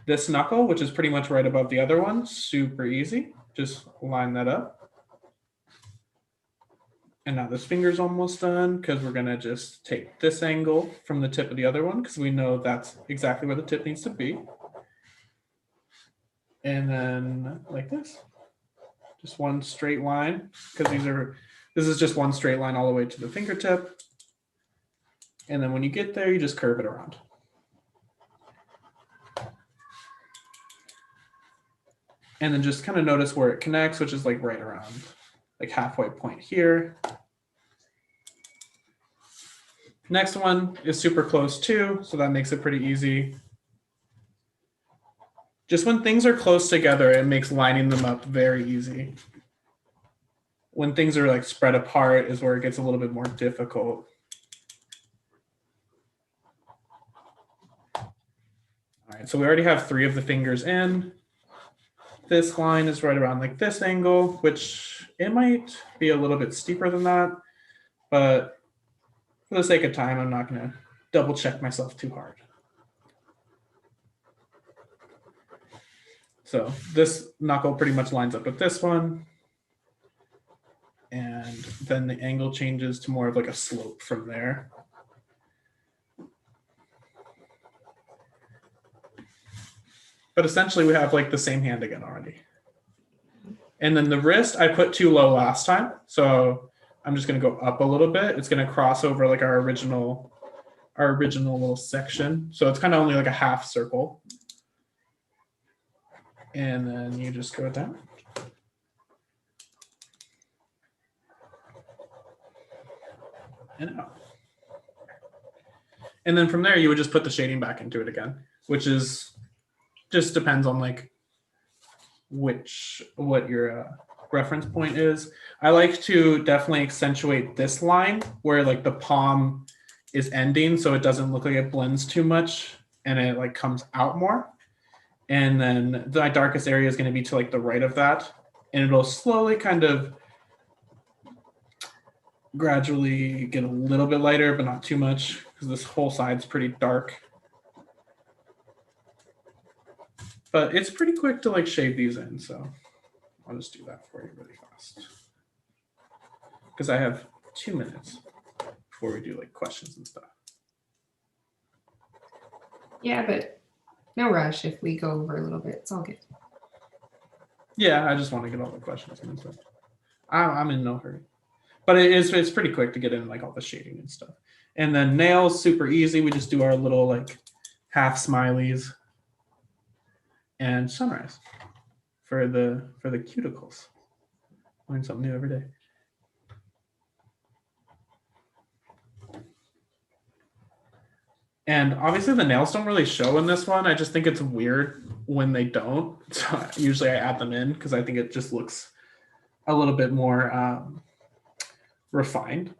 this knuckle, which is pretty much right above the other one. Super easy. Just line that up. And now this finger's almost done because we're going to just take this angle from the tip of the other one because we know that's exactly where the tip needs to be. And then like this, just one straight line because this is just one straight line all the way to the fingertip. And then when you get there, you just curve it around. And then just kind of notice where it connects, which is like right around like halfway point here. Next one is super close too, so that makes it pretty easy. Just when things are close together, it makes lining them up very easy. When things are like spread apart is where it gets a little bit more difficult. All right, so we already have 3 of the fingers in. This line is right around like this angle, which it might be a little bit steeper than that, but for the sake of time, I'm not going to double check myself too hard. So this knuckle pretty much lines up with this one. And then the angle changes to more of like a slope from there. But essentially we have like the same hand again already. And then the wrist, I put too low last time. So I'm just going to go up a little bit. It's going to cross over like our original little section. So it's kind of only like a half circle. And then you just go down. And out. And then from there, you would just put the shading back into it again, which is just depends on like what your reference point is. I like to definitely accentuate this line where like the palm is ending, so it doesn't look like it blends too much and it like comes out more. And then the darkest area is going to be to like the right of that, and it'll slowly kind of gradually get a little bit lighter, but not too much because this whole side's pretty dark. But it's pretty quick to like shade these in, so I'll just do that for you really fast because I have 2 minutes before we do like questions and stuff. Yeah, but no rush if we go over a little bit. It's all good. Yeah, I just want to get all the questions in and stuff. I'm in no hurry. But it's pretty quick to get in like all the shading and stuff. And then nails, super easy. We just do our little like half smileys and sunrise for the cuticles. Learn something new every day. And obviously the nails don't really show in this one. I just think it's weird when they don't. So usually I add them in because I think it just looks a little bit more refined.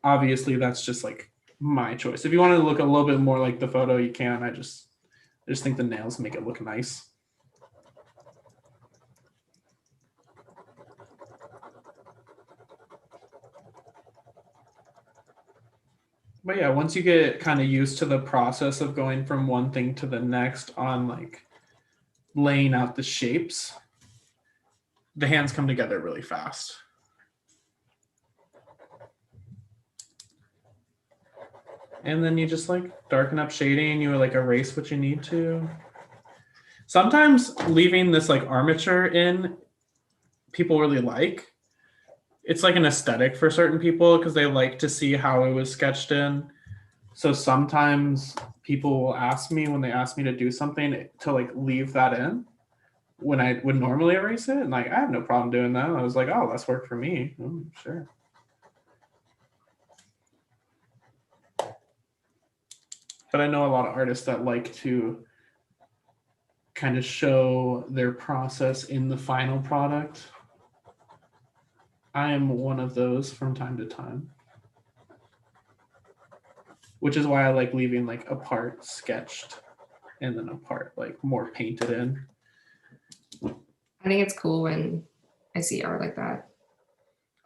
Obviously that's just like my choice. If you want to look a little bit more like the photo, you can. I just think the nails make it look nice. But yeah, once you get kind of used to the process of going from one thing to the next on like laying out the shapes, the hands come together really fast. And then you just like darken up shading, you like erase what you need to. Sometimes leaving this like armature in, people really like. it's like an aesthetic for certain people because they like to see how it was sketched in. So sometimes people will ask me when they ask me to do something to like leave that in when I would normally erase it. And like, I have no problem doing that. I was like, oh, that's worked for me. Oh, sure. But I know a lot of artists that like to kind of show their process in the final product. I am one of those from time to time, which is why I like leaving like a part sketched and then a part like more painted in. I think it's cool when I see art like that.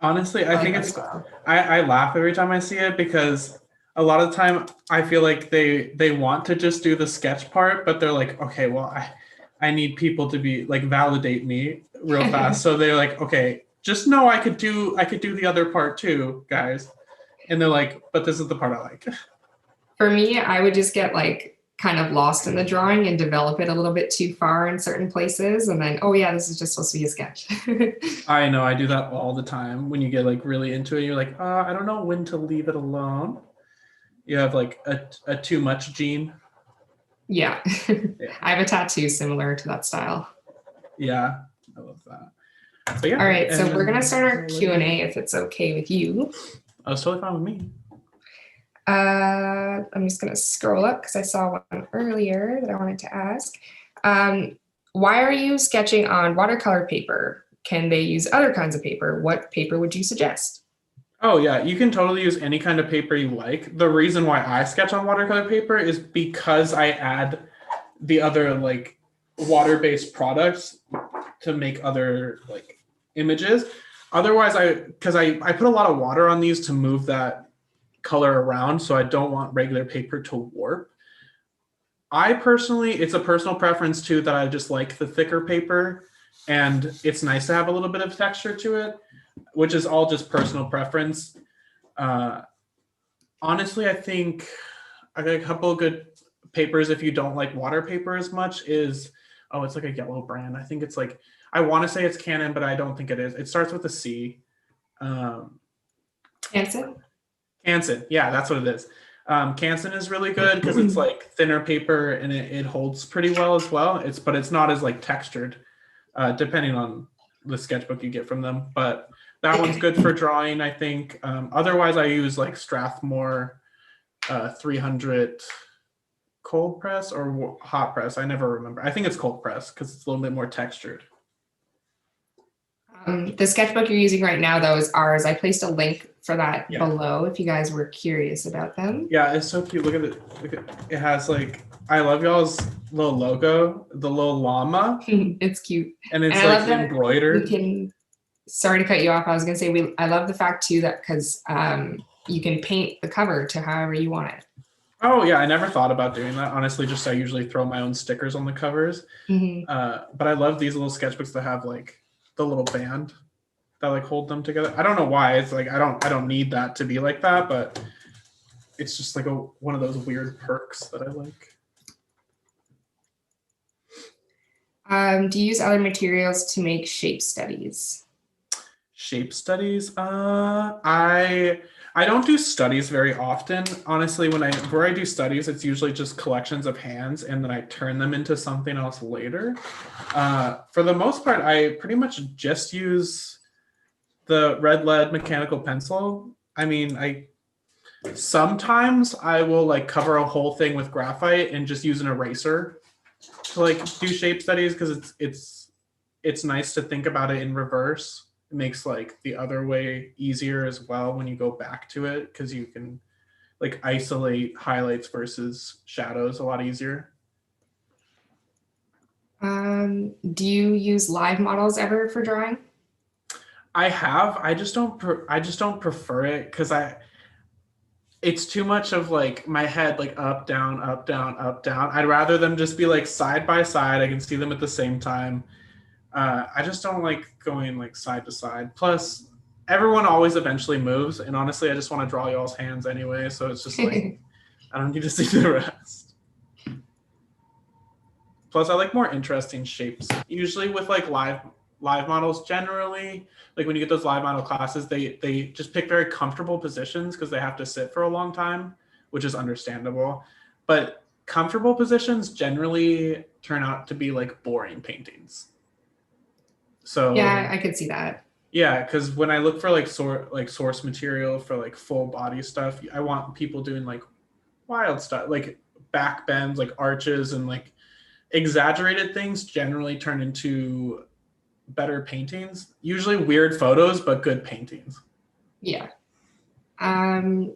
Honestly, I think it's, I laugh every time I see it because a lot of the time I feel like they want to just do the sketch part, but they're like, okay, well, I need people to be like validate me real fast. So they're like, okay, just know I could do the other part too, guys. And they're like, but this is the part I like. For me, I would just get like kind of lost in the drawing and develop it a little bit too far in certain places. And then, oh yeah, this is just supposed to be a sketch. I know, I do that all the time. When you get like really into it, you're like, I don't know when to leave it alone. You have like a too much gene. Yeah. I have a tattoo similar to that style. Yeah, I love that. But yeah, all right, so we're gonna start our Q&A if it's okay with you. Oh, it's totally fine with me. I'm just gonna scroll up because I saw one earlier that I wanted to ask. Why are you sketching on watercolor paper? Can they use other kinds of paper? What paper would you suggest? Oh yeah, you can totally use any kind of paper you like. The reason why I sketch on watercolor paper is because I add the other like water-based products to make other like images. Otherwise, because I put a lot of water on these to move that color around, so I don't want regular paper to warp. I personally, it's a personal preference too that I just like the thicker paper, and it's nice to have a little bit of texture to it, which is all just personal preference. Honestly, I think a couple of good papers, if you don't like water paper as much, is, oh, it's like a yellow brand. I think it's like, I want to say it's Canon, but I don't think it is. It starts with a C. Canson? Canson, yeah, that's what it is. Canson is really good because it's like thinner paper and it holds pretty well as well. But it's not as like textured, depending on the sketchbook you get from them. But that one's good for drawing, I think. Otherwise, I use like Strathmore 300 cold press or hot press. I never remember. I think it's cold press because it's a little bit more textured. The sketchbook you're using right now, though, is ours. I placed a link for that below if you guys were curious about them. Yeah, it's so cute. Look at it. Look at it. Has like, I love y'all's little logo, the little llama. It's cute. And it's like embroidered. Sorry to cut you off. I was going to say, I love the fact too that because you can paint the cover to however you want it. Oh yeah, I never thought about doing that. Honestly, just I usually throw my own stickers on the covers. But I love these little sketchbooks that have like the little band that like hold them together. I don't know why. It's like I don't need that to be like that, but it's just like one of those weird perks that I like. Do you use other materials to make shape studies? Shape studies? I don't do studies very often. Honestly, where I do studies, it's usually just collections of hands and then I turn them into something else later. For the most part, I pretty much just use the red lead mechanical pencil. I mean, sometimes I will like cover a whole thing with graphite and just use an eraser to like do shape studies because it's nice to think about it in reverse. It makes like the other way easier as well when you go back to it because you can like isolate highlights versus shadows a lot easier. Do you use live models ever for drawing? I have. I just don't prefer it because it's too much of like my head like up, down, up, down, up, down. I'd rather them just be like side by side. I can see them at the same time. I just don't like going like side to side. Plus, everyone always eventually moves. And honestly, I just want to draw y'all's hands anyway. So it's just like, I don't need to see the rest. Plus, I like more interesting shapes. Usually with like live live models generally, like when you get those live model classes, they just pick very comfortable positions because they have to sit for a long time, which is understandable. But comfortable positions generally turn out to be like boring paintings. So yeah, I could see that. Yeah, because when I look for like source material for like full body stuff, I want people doing like wild stuff, like back bends, like arches, and like exaggerated things generally turn into better paintings. Usually weird photos, but good paintings. Yeah. Any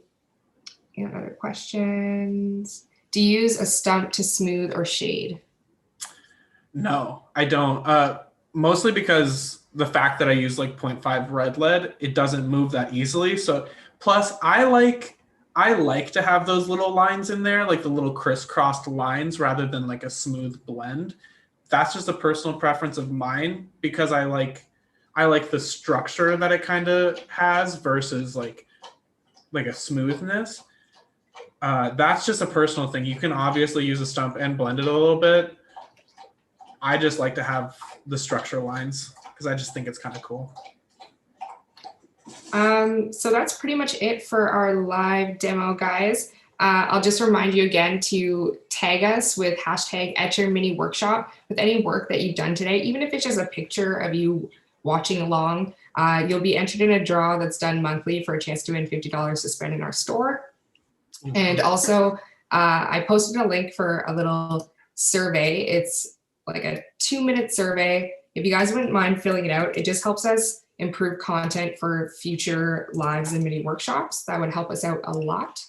other questions? Do you use a stump to smooth or shade? No, I don't. Mostly because the fact that I use like 0.5 red lead, it doesn't move that easily. So plus I like to have those little lines in there, like the little crisscrossed lines rather than like a smooth blend. That's just a personal preference of mine because I like the structure that it kind of has versus like a smoothness. That's just a personal thing. You can obviously use a stump and blend it a little bit. I just like to have the structure lines because I just think it's kind of cool. So that's pretty much it for our live demo, guys. I'll just remind you again to tag us with hashtag Etchr mini workshop with any work that you've done today, even if it's just a picture of you watching along. You'll be entered in a draw that's done monthly for a chance to win $50 to spend in our store. Mm-hmm. And also, I posted a link for a little survey. It's like a 2-minute survey. If you guys wouldn't mind filling it out, it just helps us improve content for future lives and mini workshops. That would help us out a lot.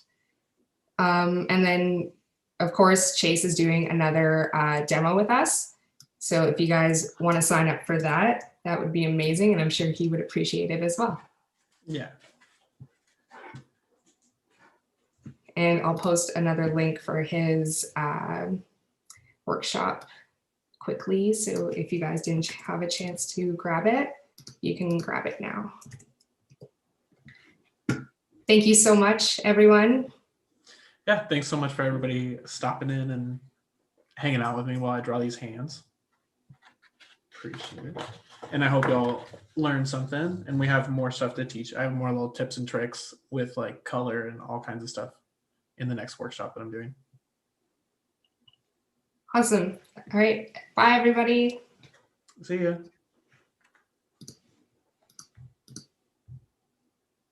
And then, of course, Chase is doing another demo with us. So if you guys want to sign up for that, that would be amazing. And I'm sure he would appreciate it as well. Yeah. And I'll post another link for his workshop quickly. So if you guys didn't have a chance to grab it, you can grab it now. Thank you so much, everyone. Yeah, thanks so much for everybody stopping in and hanging out with me while I draw these hands. Appreciate it. And I hope y'all learned something, and we have more stuff to teach. I have more little tips and tricks with like color and all kinds of stuff in the next workshop that I'm doing. Awesome. All right. Bye, everybody. See ya.